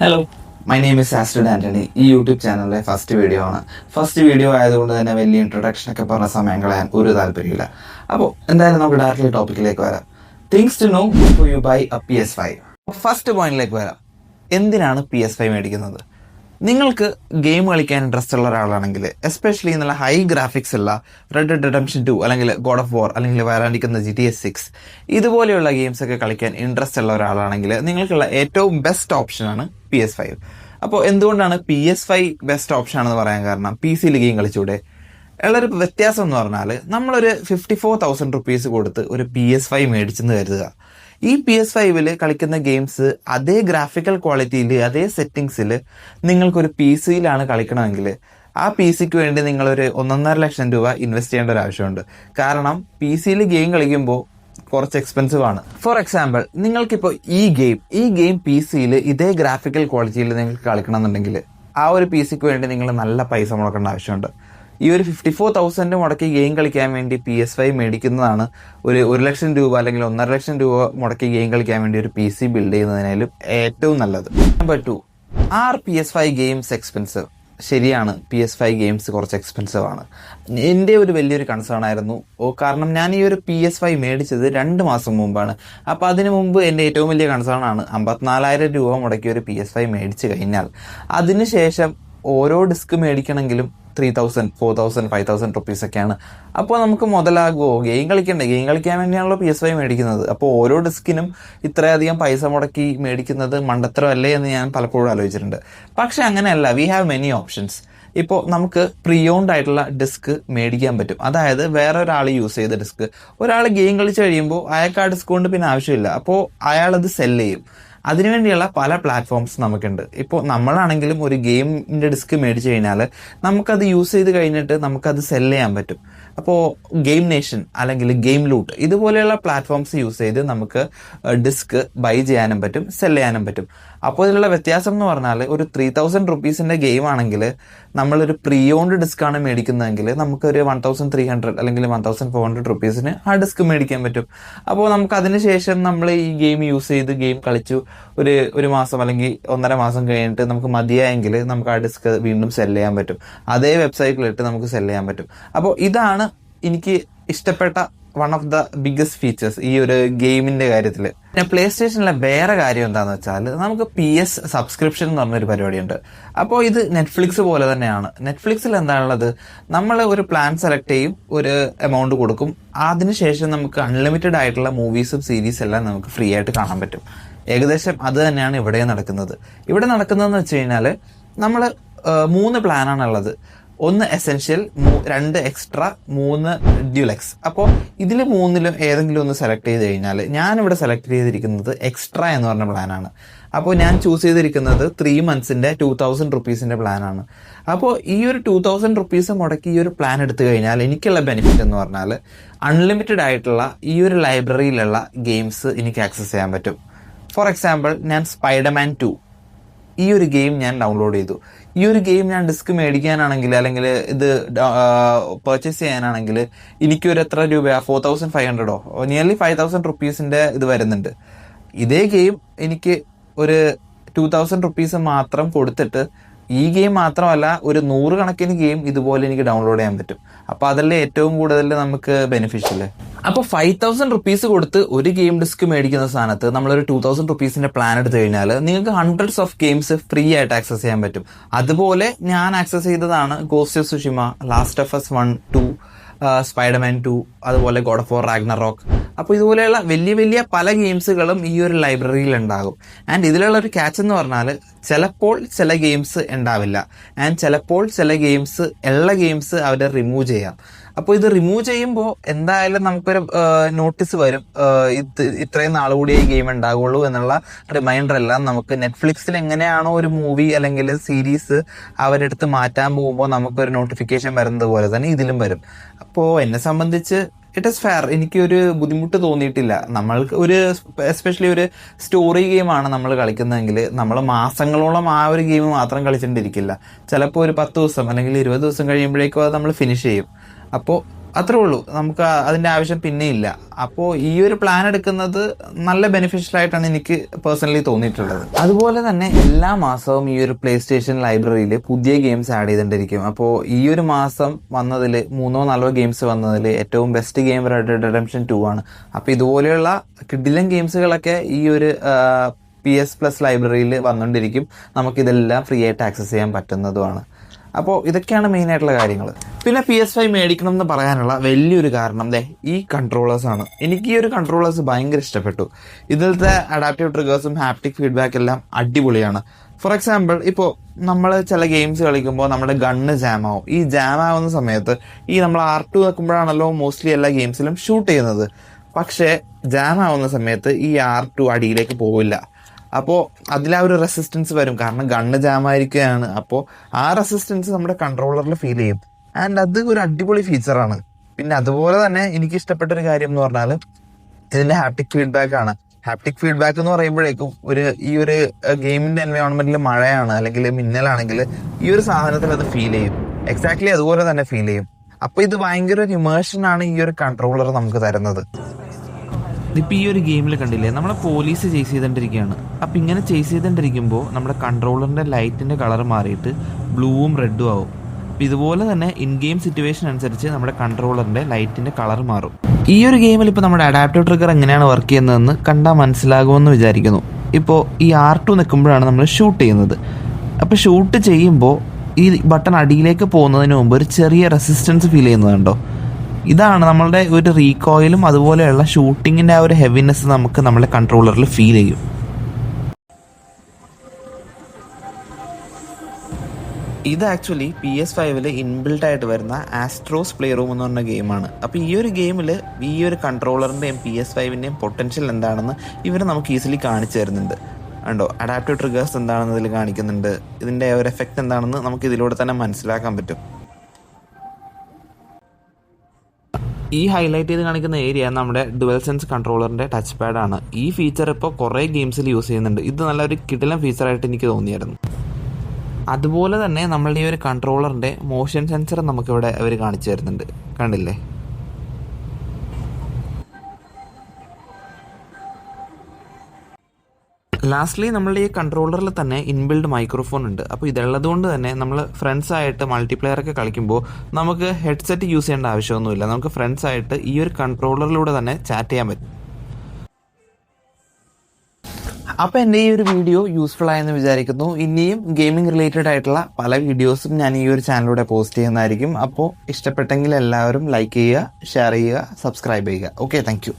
Hello, my name is Asted Antony. ഈ YouTube ചാനലിലെ first video ആണ്. ഫസ്റ്റ് വീഡിയോ ആയതുകൊണ്ട് തന്നെ വലിയ ഇൻട്രൊഡക്ഷനൊക്കെ പറഞ്ഞ സമയം കളയാൻ ഒരു താല്പര്യമില്ല. അപ്പോൾ എന്തായാലും നമുക്ക് ഡയറക്റ്റ്ലി ടോപ്പിക്കിലേക്ക് വരാം. Things to know before you buy a PS5. First പോയിന്റിലേക്ക് വരാം. എന്തിനാണ് PS5 മേടിക്കുന്നത്? നിങ്ങൾക്ക് ഗെയിം കളിക്കാൻ ഇൻട്രസ്റ്റ് ഉള്ള ഒരാളാണെങ്കിൽ, എസ്പെഷ്യലി നല്ല ഹൈ ഗ്രാഫിക്സ് ഉള്ള റെഡ് ഡെഡ് റിഡംപ്ഷൻ 2 അല്ലെങ്കിൽ ഗോഡ് ഓഫ് വാർ അല്ലെങ്കിൽ വരാനിരിക്കുന്ന GTA 6 ഇതുപോലെയുള്ള ഗെയിംസ് ഒക്കെ കളിക്കാൻ ഇൻട്രസ്റ്റ് ഉള്ള ഒരാളാണെങ്കിൽ നിങ്ങൾക്കുള്ള ഏറ്റവും ബെസ്റ്റ് ഓപ്ഷനാണ് PS5. അപ്പോൾ എന്തുകൊണ്ടാണ് PS5 ബെസ്റ്റ് ഓപ്ഷൻ ആണെന്ന് പറയാൻ കാരണം, PC ഗെയിം കളിച്ചൂടെ? ഉള്ളൊരു വ്യത്യാസം എന്ന് പറഞ്ഞാൽ, നമ്മളൊരു 54,000 റുപ്പീസ് കൊടുത്ത് ഒരു PS5 മേടിച്ചെന്ന് കരുതുക. ഈ PS5 കളിക്കുന്ന ഗെയിംസ് അതേ ഗ്രാഫിക്കൽ ക്വാളിറ്റിയിൽ അതേ സെറ്റിങ്സിൽ നിങ്ങൾക്കൊരു PC കളിക്കണമെങ്കിൽ ആ PC വേണ്ടി നിങ്ങളൊരു 1.5 ലക്ഷം രൂപ ഇൻവെസ്റ്റ് ചെയ്യേണ്ട ഒരു ആവശ്യമുണ്ട്. കാരണം PC ഗെയിം കളിക്കുമ്പോൾ കുറച്ച് എക്സ്പെൻസീവ് ആണ്. ഫോർ എക്സാമ്പിൾ, നിങ്ങൾക്കിപ്പോൾ ഈ ഗെയിം PC ഇതേ ഗ്രാഫിക്കൽ ക്വാളിറ്റിയിൽ നിങ്ങൾക്ക് കളിക്കണമെന്നുണ്ടെങ്കിൽ ആ ഒരു PC വേണ്ടി നിങ്ങൾ നല്ല പൈസ മുടക്കേണ്ട ആവശ്യമുണ്ട്. ഈ ഒരു 54,000 മുടക്കി ഗെയിം കളിക്കാൻ വേണ്ടി PS5 മേടിക്കുന്നതാണ് ഒരു 1 ലക്ഷം രൂപ അല്ലെങ്കിൽ 1.5 ലക്ഷം രൂപ മുടക്കി ഗെയിം കളിക്കാൻ വേണ്ടി ഒരു PC ബിൽഡ് ചെയ്യുന്നതിനാലും ഏറ്റവും നല്ലത്. Number 2, are PS5 games expensive? ശരിയാണ്, PS5 ഗെയിംസ് കുറച്ച് എക്സ്പെൻസീവ് ആണ്. എൻ്റെ ഒരു വലിയൊരു കൺസേൺ ആയിരുന്നു. കാരണം ഞാൻ ഈ ഒരു PS5 മേടിച്ചത് 2 മാസം മുമ്പാണ്. അപ്പോൾ അതിന് മുമ്പ് എൻ്റെ ഏറ്റവും വലിയ കൺസേൺ ആണ് 54,000 രൂപ മുടക്കി ഒരു PS5 മേടിച്ച് കഴിഞ്ഞാൽ അതിനുശേഷം ഓരോ ഡിസ്ക് മേടിക്കണമെങ്കിലും 3,000, 4,000, 5,000 റുപ്പീസ് ഒക്കെയാണ്. അപ്പോൾ നമുക്ക് മുതലാകുമോ? ഗെയിം കളിക്കണ്ടേ? ഗെയിം കളിക്കാൻ വേണ്ടിയാണല്ലോ PS5 മേടിക്കുന്നത്. അപ്പോൾ ഓരോ ഡിസ്കിനും ഇത്രയധികം പൈസ മുടക്കി മേടിക്കുന്നത് മണ്ടത്തരമല്ലേ എന്ന് ഞാൻ പലപ്പോഴും ആലോചിച്ചിട്ടുണ്ട്. പക്ഷെ അങ്ങനെയല്ല, വി ഹാവ് മെനി ഓപ്ഷൻസ്. ഇപ്പോൾ നമുക്ക് പ്രീ ഓൺഡ് ആയിട്ടുള്ള ഡിസ്ക് മേടിക്കാൻ പറ്റും. അതായത് വേറെ ഒരാൾ യൂസ് ചെയ്ത ഡിസ്ക്, ഒരാൾ ഗെയിം കളിച്ച് കഴിയുമ്പോൾ അയാൾക്ക് ആ ഡിസ്ക് കൊണ്ട് പിന്നെ ആവശ്യമില്ല, അപ്പോൾ അയാളത് സെല്ല് ചെയ്യും. അതിനുവേണ്ടിയുള്ള പല പ്ലാറ്റ്ഫോംസ് നമുക്കുണ്ട്. ഇപ്പോൾ നമ്മളാണെങ്കിലും ഒരു ഗെയിമിൻ്റെ ഡിസ്ക് മേടിച്ചു കഴിഞ്ഞാൽ നമുക്കത് യൂസ് ചെയ്ത് കഴിഞ്ഞിട്ട് നമുക്കത് സെല്ല് ചെയ്യാൻ പറ്റും. അപ്പോൾ ഗെയിം നേഷൻ അല്ലെങ്കിൽ ഗെയിം ലൂട്ട് ഇതുപോലെയുള്ള പ്ലാറ്റ്ഫോംസ് യൂസ് ചെയ്ത് നമുക്ക് ഡിസ്ക് ബൈ ചെയ്യാനും പറ്റും, സെല്ല് ചെയ്യാനും പറ്റും. അപ്പോൾ ഇതിലുള്ള വ്യത്യാസം എന്ന് പറഞ്ഞാൽ, ഒരു 3,000 റുപ്പീസിൻ്റെ ഗെയിം ആണെങ്കിൽ നമ്മളൊരു പ്രീ ഓൺഡ് ഡിസ്ക്കാണ് മേടിക്കുന്നതെങ്കിൽ നമുക്കൊരു 1,300 അല്ലെങ്കിൽ 1,400 റുപ്പീസിന് ആ ഡിസ്ക് മേടിക്കാൻ പറ്റും. അപ്പോൾ നമുക്ക് അതിനുശേഷം നമ്മൾ ഈ ഗെയിം യൂസ് ചെയ്ത് ഗെയിം കളിച്ചു ഒരു മാസം അല്ലെങ്കിൽ 1.5 മാസം കഴിഞ്ഞിട്ട് നമുക്ക് മതിയായെങ്കിൽ നമുക്ക് ആ ഡിസ്ക് വീണ്ടും സെല്ല് ചെയ്യാൻ പറ്റും. അതേ വെബ്സൈറ്റിലിട്ട് നമുക്ക് സെല്ല് ചെയ്യാൻ പറ്റും. അപ്പോൾ ഇതാണ് എനിക്ക് ഇഷ്ടപ്പെട്ട one of the biggest features ഈ ഒരു ഗെയിമിന്റെ കാര്യത്തിൽ. പിന്നെ പ്ലേ സ്റ്റേഷനിലെ വേറെ കാര്യം എന്താണെന്ന് വെച്ചാൽ, നമുക്ക് PS സബ്സ്ക്രിപ്ഷൻ എന്ന് പറഞ്ഞൊരു പരിപാടിയുണ്ട്. അപ്പോൾ ഇത് നെറ്റ്ഫ്ലിക്സ് പോലെ തന്നെയാണ്. നെറ്റ്ഫ്ലിക്സിൽ എന്താണുള്ളത്, നമ്മൾ ഒരു പ്ലാൻ സെലക്ട് ചെയ്യും, ഒരു എമൗണ്ട് കൊടുക്കും, അതിനുശേഷം നമുക്ക് അൺലിമിറ്റഡ് ആയിട്ടുള്ള മൂവീസും സീരീസ് എല്ലാം നമുക്ക് ഫ്രീ ആയിട്ട് കാണാൻ പറ്റും. ഏകദേശം അത് തന്നെയാണ് ഇവിടെ നടക്കുന്നത്. ഇവിടെ നടക്കുന്നതെന്ന് വെച്ച് കഴിഞ്ഞാൽ, നമ്മൾ 3 പ്ലാനാണുള്ളത്. 1 എസെൻഷ്യൽ, 2 എക്സ്ട്രാ, 3 ഡ്യുലക്സ്. അപ്പോൾ ഇതിൽ 3ലും ഏതെങ്കിലും ഒന്ന് സെലക്ട് ചെയ്ത് കഴിഞ്ഞാൽ, ഞാനിവിടെ സെലക്ട് ചെയ്തിരിക്കുന്നത് എക്സ്ട്രാ എന്ന് പറഞ്ഞ പ്ലാനാണ്. അപ്പോൾ ഞാൻ ചൂസ് ചെയ്തിരിക്കുന്നത് 3 മന്ത്സിൻ്റെ 2,000 റുപ്പീസിൻ്റെ പ്ലാനാണ്. അപ്പോൾ ഈ ഒരു 2,000 റുപ്പീസ് മുടക്കി ഈ ഒരു പ്ലാൻ എടുത്തു കഴിഞ്ഞാൽ എനിക്കുള്ള ബെനിഫിറ്റ് എന്ന് പറഞ്ഞാൽ, അൺലിമിറ്റഡ് ആയിട്ടുള്ള ഈ ഒരു ലൈബ്രറിയിലുള്ള ഗെയിംസ് എനിക്ക് ആക്സസ് ചെയ്യാൻ പറ്റും. ഫോർ എക്സാമ്പിൾ, ഞാൻ സ്പൈഡർമാൻ 2 ഈ ഒരു ഗെയിം ഞാൻ ഡൗൺലോഡ് ചെയ്തു. ഈ ഒരു ഗെയിം ഞാൻ ഡിസ്ക് മേടിക്കാനാണെങ്കിൽ അല്ലെങ്കിൽ ഇത് പർച്ചേസ് ചെയ്യാനാണെങ്കിൽ എനിക്കൊരു എത്ര രൂപയാണ്, 4,500 നിയർലി 5,000 റുപ്പീസിൻ്റെ ഇത് വരുന്നുണ്ട്. ഇതേ ഗെയിം എനിക്ക് ഒരു 2,000 റുപ്പീസ് മാത്രം കൊടുത്തിട്ട് ഈ ഗെയിം മാത്രമല്ല ഒരു 100 കണക്കിന് ഗെയിം ഇതുപോലെ എനിക്ക് ഡൗൺലോഡ് ചെയ്യാൻ പറ്റും. അപ്പോൾ അതല്ലേ ഏറ്റവും കൂടുതൽ നമുക്ക് ബെനിഫിഷ്യൽ. അപ്പോൾ 5,000 റുപ്പീസ് കൊടുത്ത് ഒരു ഗെയിം ഡിസ്ക് മേടിക്കുന്ന സ്ഥാനത്ത് നമ്മളൊരു 2,000 റുപ്പീസിന്റെ പ്ലാൻ എടുത്തു കഴിഞ്ഞാൽ നിങ്ങൾക്ക് ഹൺഡ്രഡ്സ് ഓഫ് ഗെയിംസ് ഫ്രീ ആയിട്ട് ആക്സസ് ചെയ്യാൻ പറ്റും. അതുപോലെ ഞാൻ ആക്സസ് ചെയ്തതാണ് Ghost of Tsushima, Last of Us 1, 2, Spiderman 2, അതുപോലെ ഗോഡ് ഓഫ് വാർ റാഗ്നറോക്ക്. അപ്പോൾ ഇതുപോലെയുള്ള വലിയ വലിയ പല ഗെയിംസുകളും ഈ ഒരു ലൈബ്രറിയിൽ ഉണ്ടാകും. ആൻഡ് ഇതിലുള്ള ഒരു ക്യാച്ച് എന്ന് പറഞ്ഞാൽ, ചിലപ്പോൾ ചില ഗെയിംസ് ഉണ്ടാവില്ല, ആൻഡ് ചിലപ്പോൾ ചില ഗെയിംസ് ഉള്ള ഗെയിംസ് അവർ റിമൂവ് ചെയ്യാം. അപ്പോൾ ഇത് റിമൂവ് ചെയ്യുമ്പോൾ എന്തായാലും നമുക്കൊരു നോട്ടീസ് വരും, ഇത്രയും നാൾ കൂടി ഈ ഗെയിം ഉണ്ടാകുള്ളൂ എന്നുള്ള റിമൈൻഡർ എല്ലാം നമുക്ക് നെറ്റ്ഫ്ലിക്സിൽ എങ്ങനെയാണോ ഒരു മൂവി അല്ലെങ്കിൽ സീരീസ് അവരെടുത്ത് മാറ്റാൻ പോകുമ്പോൾ നമുക്കൊരു നോട്ടിഫിക്കേഷൻ വരുന്നത് പോലെ തന്നെ ഇതിലും വരും. അപ്പോൾ എന്നെ സംബന്ധിച്ച് ഇറ്റ് ഈസ് ഫെയർ. എനിക്കൊരു ബുദ്ധിമുട്ട് തോന്നിയിട്ടില്ല. നമ്മൾക്ക് എസ്പെഷ്യലി ഒരു സ്റ്റോറി ഗെയിമാണ് നമ്മൾ കളിക്കുന്നതെങ്കിൽ നമ്മൾ മാസങ്ങളോളം ആ ഒരു ഗെയിം മാത്രം കളിച്ചിട്ടിരിക്കില്ല. ചിലപ്പോൾ ഒരു 10 ദിവസം അല്ലെങ്കിൽ 20 ദിവസം കഴിയുമ്പോഴേക്കും അത് നമ്മൾ ഫിനിഷ് ചെയ്യും. അപ്പോൾ അത്രേ ഉള്ളൂ, നമുക്ക് അതിൻ്റെ ആവശ്യം പിന്നെ ഇല്ല. അപ്പോൾ ഈ ഒരു പ്ലാൻ എടുക്കുന്നത് നല്ല ബെനിഫിഷ്യൽ ആയിട്ടാണ് എനിക്ക് പേഴ്സണലി തോന്നിയിട്ടുള്ളത്. അതുപോലെ തന്നെ എല്ലാ മാസവും ഈ ഒരു പ്ലേ സ്റ്റേഷൻ ലൈബ്രറിയിൽ പുതിയ ഗെയിംസ് ആഡ് ചെയ്തുകൊണ്ടിരിക്കും. അപ്പോൾ ഈ ഒരു മാസം വന്നതിൽ 3-4 ഗെയിംസ് വന്നതിൽ ഏറ്റവും best game red dead redemption 2 ആണ്. അപ്പോൾ ഇതുപോലെയുള്ള കിഡിലൻ ഗെയിംസുകളൊക്കെ ഈ ഒരു PS+ ലൈബ്രറിയിൽ വന്നുകൊണ്ടിരിക്കും. നമുക്കിതെല്ലാം ഫ്രീ ആയിട്ട് ആക്സസ് ചെയ്യാൻ പറ്റുന്നതുമാണ്. അപ്പോൾ ഇതൊക്കെയാണ് മെയിനായിട്ടുള്ള കാര്യങ്ങൾ. പിന്നെ PS5 മേടിക്കണം എന്ന് പറയാനുള്ള വലിയൊരു കാരണം ഈ കൺട്രോളേഴ്സാണ്. എനിക്ക് ഈ ഒരു കൺട്രോളേഴ്സ് ഭയങ്കര ഇഷ്ടപ്പെട്ടു. ഇതിലത്തെ അഡാപ്റ്റീവ് ട്രിഗേഴ്സും ഹാപ്റ്റിക് ഫീഡ്ബാക്ക് എല്ലാം അടിപൊളിയാണ്. ഫോർ എക്സാമ്പിൾ, ഇപ്പോൾ നമ്മൾ ചില ഗെയിംസ് കളിക്കുമ്പോൾ നമ്മുടെ ഗണ്ണ് ജാം ആവും. ഈ ജാം ആവുന്ന സമയത്ത് നമ്മൾ R2 വെക്കുമ്പോഴാണല്ലോ മോസ്റ്റ്ലി എല്ലാ ഗെയിംസിലും ഷൂട്ട് ചെയ്യുന്നത്. പക്ഷേ ജാം ആവുന്ന സമയത്ത് ഈ R2 അടിയിലേക്ക് പോവില്ല. അപ്പോൾ അതിലാ ഒരു റെസിസ്റ്റൻസ് വരും, കാരണം ഗണ്ണ് ജാം ആയിരിക്കുകയാണ്. അപ്പോൾ ആ റെസിസ്റ്റൻസ് നമ്മുടെ കൺട്രോളറിൽ ഫീൽ ചെയ്യും. ആൻഡ് അത് ഒരു അടിപൊളി ഫീച്ചറാണ്. പിന്നെ അതുപോലെ തന്നെ എനിക്ക് ഇഷ്ടപ്പെട്ടൊരു കാര്യം എന്ന് പറഞ്ഞാൽ ഇതിൻ്റെ ഹാപ്റ്റിക് ഫീഡ്ബാക്ക് ആണ്. ഹാപ്റ്റിക് ഫീഡ്ബാക്ക് എന്ന് പറയുമ്പോഴേക്കും ഈ ഒരു ഗെയിമിൻ്റെ എൻവയോൺമെന്റിൽ മഴയാണ് അല്ലെങ്കിൽ മിന്നലാണെങ്കിൽ ഈ ഒരു സാധനത്തിൽ അത് ഫീൽ ചെയ്യും. എക്സാക്ട്ലി അതുപോലെ തന്നെ ഫീൽ ചെയ്യും. അപ്പോൾ ഇത് ഭയങ്കര ഒരു ഇമേഷനാണ് ഈ ഒരു കൺട്രോളർ നമുക്ക് തരുന്നത്. ഇതിപ്പോൾ ഈ ഒരു ഗെയിമിൽ കണ്ടില്ലേ, നമ്മളെ പോലീസ് ചേസ് ചെയ്തുകൊണ്ടിരിക്കുകയാണ്. അപ്പം ഇങ്ങനെ ചേസ് ചെയ്തുകൊണ്ടിരിക്കുമ്പോൾ നമ്മുടെ കൺട്രോളറിൻ്റെ ലൈറ്റിൻ്റെ കളർ മാറിയിട്ട് ബ്ലൂവും റെഡും ആവും. അപ്പം ഇതുപോലെ തന്നെ ഇൻ ഗെയിം സിറ്റുവേഷൻ അനുസരിച്ച് നമ്മുടെ കൺട്രോളറിൻ്റെ ലൈറ്റിൻ്റെ കളർ മാറും. ഈ ഒരു ഗെയിമിൽ ഇപ്പോൾ നമ്മുടെ അഡാപ്റ്റീവ് ട്രിഗർ എങ്ങനെയാണ് വർക്ക് ചെയ്യുന്നതെന്ന് കണ്ടാൽ മനസ്സിലാകുമെന്ന് വിചാരിക്കുന്നു. ഇപ്പോൾ ഈ R2 നിൽക്കുമ്പോഴാണ് നമ്മൾ ഷൂട്ട് ചെയ്യുന്നത്. അപ്പോൾ ഷൂട്ട് ചെയ്യുമ്പോൾ ഈ ബട്ടൺ അടിയിലേക്ക് പോകുന്നതിന് മുമ്പ് ഒരു ചെറിയ റെസിസ്റ്റൻസ് ഫീൽ ചെയ്യുന്നതുണ്ടോ? ഇതാണ് നമ്മളുടെ ഒരു റീകോയിലും അതുപോലെയുള്ള ഷൂട്ടിങ്ങിൻ്റെ ആ ഒരു ഹെവിനെസ് നമുക്ക് നമ്മുടെ കൺട്രോളറിൽ ഫീൽ ചെയ്യും. ഇത് ആക്ച്വലി PS5 ഇൻബിൽട്ട് ആയിട്ട് വരുന്ന ആസ്ട്രോസ് പ്ലേ റൂം എന്ന് പറഞ്ഞ ഗെയിമാണ്. അപ്പോൾ ഈ ഒരു ഗെയിമിൽ ഈ ഒരു കൺട്രോളറിൻ്റെയും PS5-ൻ്റെയും പൊട്ടൻഷ്യൽ എന്താണെന്ന് ഇവർ നമുക്ക് ഈസിലി കാണിച്ചു തരുന്നുണ്ട്. ഉണ്ടോ, അഡാപ്റ്റീവ് ട്രിഗേഴ്സ് എന്താണെന്ന് ഇതിൽ കാണിക്കുന്നുണ്ട്. ഇതിൻ്റെ ഒരു എഫക്റ്റ് എന്താണെന്ന് നമുക്ക് ഇതിലൂടെ തന്നെ മനസ്സിലാക്കാൻ പറ്റും. ഈ ഹൈലൈറ്റ് ചെയ്ത് കാണിക്കുന്ന ഏരിയ നമ്മുടെ ഡുവൽ സെൻസ് കൺട്രോളറിൻ്റെ ടച്ച് പാഡാണ്. ഈ ഫീച്ചർ ഇപ്പോൾ കുറേ ഗെയിംസിൽ യൂസ് ചെയ്യുന്നുണ്ട്. ഇത് നല്ലൊരു കിടിലൻ ഫീച്ചറായിട്ട് എനിക്ക് തോന്നിയായിരുന്നു. അതുപോലെ തന്നെ നമ്മളുടെ ഈ ഒരു കൺട്രോളറിൻ്റെ മോഷൻ സെൻസർ നമുക്കിവിടെ അവർ കാണിച്ചു തരുന്നുണ്ട്. കണ്ടില്ലേ? ലാസ്റ്റ്ലി നമ്മളുടെ ഈ കൺട്രോളറിൽ തന്നെ ഇൻബിൽഡ് മൈക്രോഫോൺ ഉണ്ട്. അപ്പോൾ ഇതുള്ളത് കൊണ്ട് തന്നെ നമ്മൾ ഫ്രണ്ട്സായിട്ട് മൾട്ടിപ്ലെയറൊക്കെ കളിക്കുമ്പോൾ നമുക്ക് ഹെഡ്സെറ്റ് യൂസ് ചെയ്യേണ്ട ആവശ്യമൊന്നുമില്ല. നമുക്ക് ഫ്രണ്ട്സായിട്ട് ഈ ഒരു കൺട്രോളറിലൂടെ തന്നെ ചാറ്റ് ചെയ്യാൻ പറ്റും. അപ്പോൾ എൻ്റെ ഈ ഒരു വീഡിയോ യൂസ്ഫുൾ ആയെന്ന് വിചാരിക്കുന്നു. ഇനിയും ഗെയിമിംഗ് റിലേറ്റഡ് ആയിട്ടുള്ള പല വീഡിയോസും ഞാൻ ഈ ഒരു ചാനലിലൂടെ പോസ്റ്റ് ചെയ്യുന്നതായിരിക്കും. അപ്പോൾ ഇഷ്ടപ്പെട്ടെങ്കിൽ എല്ലാവരും ലൈക്ക് ചെയ്യുക, ഷെയർ ചെയ്യുക, സബ്സ്ക്രൈബ് ചെയ്യുക. Okay, thank you.